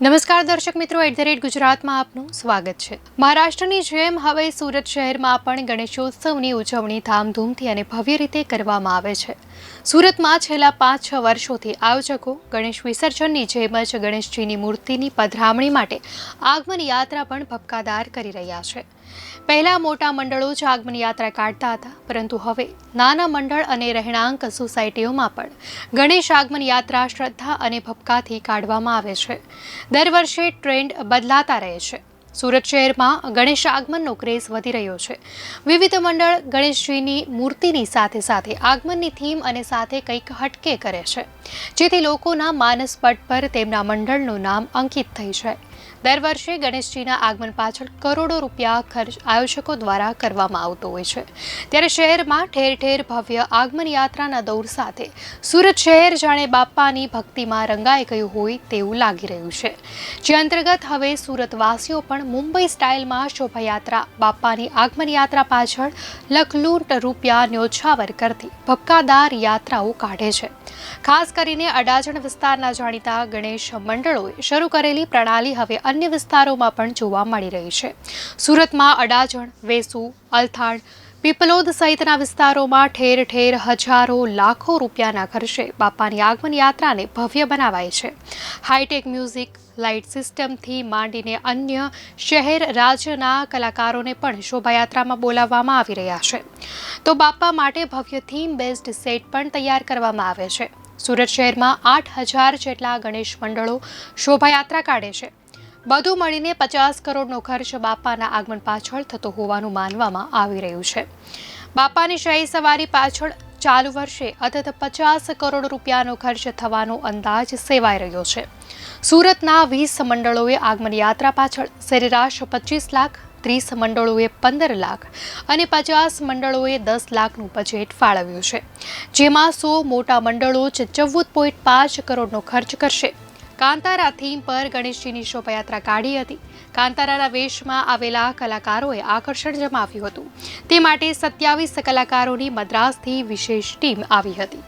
નમસ્કાર દર્શક મિત્રો, @ગુજરાતમાં આપનું સ્વાગત છે। મહારાષ્ટ્રની જેમ હવે સુરત શહેરમાં પણ ગણેશોત્સવની ઉજવણી ધામધૂમથી અને ભવ્ય રીતે કરવામાં આવે છે। સુરતમાં છેલ્લા 5-6 વર્ષોથી આયોજકો ગણેશ વિસર્જનની જેમ જ ગણેશજીની મૂર્તિની પધરામણી માટે આગમન યાત્રા પણ ભપકાદાર કરી રહ્યા છે। પહેલા મોટા મંડળો જ આગમન યાત્રા કાઢતા હતા, પરંતુ હવે નાના મંડળ અને રહેણાંક સોસાયટીઓમાં પણ ગણેશ આગમન યાત્રા શ્રદ્ધા અને ભપકાથી કાઢવામાં આવે છે। દર વર્ષે ટ્રેન્ડ બદલાતા રહે છે। સુરત શહેરમાં ગણેશ આગમનનો ક્રેઝ વધી રહ્યો છે। વિવિધ મંડળ ગણેશજીની મૂર્તિની સાથે સાથે આગમનની થીમ અને સાથે કંઈક હટકે કરે છે, જેથી લોકોના માનસ પટ પર તેમના મંડળનું નામ અંકિત થઈ જાય। દર વર્ષે ગણેશજીના આગમન પાછળ કરોડો રૂપિયા ખર્ચ આયોજકો દ્વારા કરવામાં આવતો હોય છે। ત્યારે શહેરમાં ઠેર ઠેર ભવ્ય આગમન યાત્રાના દૌર સાથે સુરત શહેર જાણે બાપ્પાની ભક્તિમાં રંગાઈ ગયું હોય તેવું લાગી રહ્યું છે, જે અંતર્ગત હવે સુરતવાસીઓ પણ મુંબઈ સ્ટાઇલમાં શોભાયાત્રા બાપ્પાની આગમન યાત્રા પાછળ લખલૂટ રૂપિયા ન્યોછાવર કરતી ભપકાદાર યાત્રાઓ કાઢે છે। ખાસ કરીને અડાજણ વિસ્તારના જાણીતા ગણેશ મંડળોએ શરૂ કરેલી પ્રણાલી હવે અન્ય વિસ્તારોમાં પણ જોવા મળી રહી છે। સુરતમાં અડાજણ, વેસુ, અલથાણ, પીપલોદ સહિતના વિસ્તારોમાં ઠેર ઠેર હજારો લાખો રૂપિયાના ખર્ચે બાપાની આગમન યાત્રાને ભવ્ય બનાવાય છે। હાઈટેક મ્યુઝિક, લાઇટ સિસ્ટમથી માંડીને અન્ય શહેર રાજ્યના કલાકારોને પણ શોભાયાત્રામાં બોલાવવામાં આવી રહ્યા છે, તો બાપા માટે ભવ્ય થીમ બેઝડ સેટ પણ તૈયાર કરવામાં આવે છે। સુરત શહેરમાં 8,000 જેટલા ગણેશ મંડળો શોભાયાત્રા કાઢે છે। બધું મળીને 50 કરોડનો ખર્ચ બાપાના આગમન પાછળ થતો હોવાનું માનવામાં આવી રહ્યું છે। બાપાની શાહી સવારી પાછળ ચાલુ વર્ષે અદદ 50 કરોડ રૂપિયાનો ખર્ચ થવાનો અંદાજ સેવાઈ રહ્યો છે। સુરતના 20 મંડળોએ આગમન યાત્રા પાછળ સરેરાશ 25 લાખ, 30 મંડળોએ 15 લાખ અને 50 મંડળોએ 10 લાખનું બજેટ ફાળવ્યું છે, જેમાં 100 મોટા મંડળો 14.5 કરોડનો ખર્ચ કરશે। કાંતારા થીમ પર ગણેશજીની શોભાયાત્રા કાઢી હતી। કાંતારાના વેશમાં આવેલા કલાકારોએ આકર્ષણ જમાવ્યું હતું, તે માટે 27 કલાકારોની મદ્રાસથી વિશેષ ટીમ આવી હતી।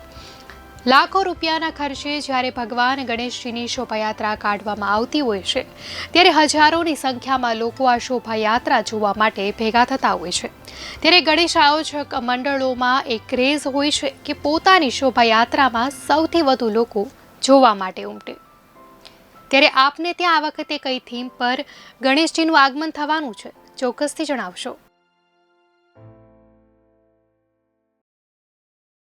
લાખો રૂપિયાના ખર્ચે જ્યારે ભગવાન ગણેશજીની શોભાયાત્રા કાઢવામાં આવતી હોય છે, ત્યારે હજારોની સંખ્યામાં લોકો આ શોભાયાત્રા જોવા માટે ભેગા થતા હોય છે। ત્યારે ગણેશ આયોજક મંડળોમાં એક ક્રેઝ હોય છે કે પોતાની શોભાયાત્રામાં સૌથી વધુ લોકો જોવા માટે ઉમટે। ત્યારે આપને ત્યાં આ વખતે કઈ થીમ પર ગણેશજીનું આગમન થવાનું છે, ચોક્કસથી જણાવશો।